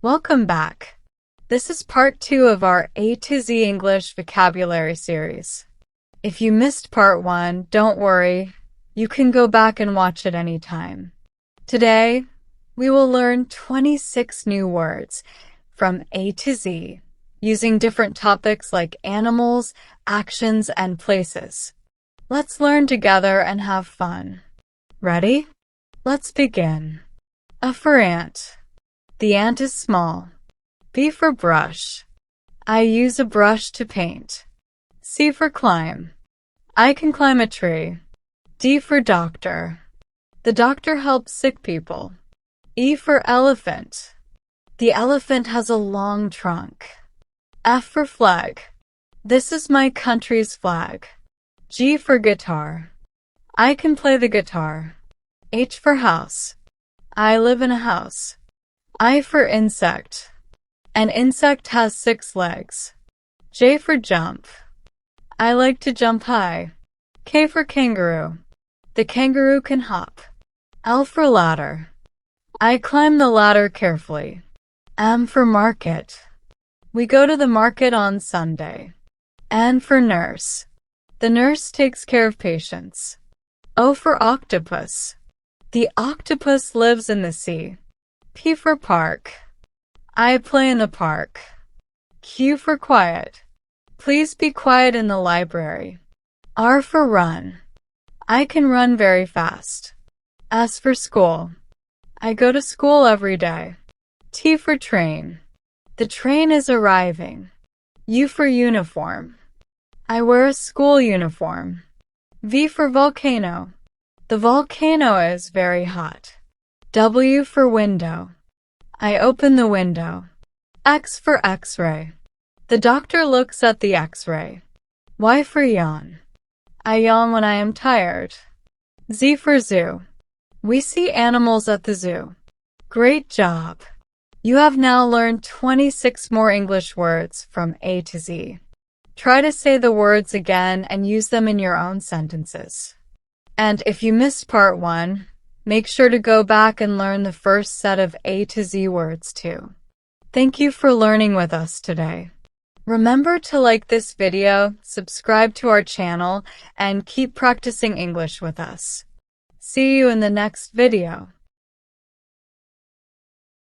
Welcome back. This is part 2 of our A to Z English vocabulary series. If you missed part 1, don't worry. You can go back and watch it anytime. Today, we will learn 26 new words from A to Z using different topics like animals, actions, and places. Let's learn together and have fun. Ready? Let's begin. A for ant. The ant is small. B for brush. I use a brush to paint. C for climb. I can climb a tree. D for doctor. The doctor helps sick people. E for elephant. The elephant has a long trunk. F for flag. This is my country's flag. G for guitar. I can play the guitar. H for house. I live in a house. I for insect. An insect has 6 legs. J for jump. I like to jump high. K for kangaroo. The kangaroo can hop. L for ladder. I climb the ladder carefully. M for market. We go to the market on Sunday. N for nurse. The nurse takes care of patients. O for octopus. The octopus lives in the sea. P for park. I play in the park. Q for quiet. Please be quiet in the library. R for run. I can run very fast. S for school. I go to school every day. T for train. The train is arriving. U for uniform. I wear a school uniform. V for volcano. The volcano is very hot. W for window. I open the window. X for X-ray. The doctor looks at the X-ray. Y for yawn. I yawn when I am tired. Z for zoo. We see animals at the zoo. Great job! You have now learned 26 more English words from A to Z. Try to say the words again and use them in your own sentences. And if you missed part 1, make sure to go back and learn the first set of A to Z words too. Thank you for learning with us today. Remember to like this video, subscribe to our channel, and keep practicing English with us. See you in the next video.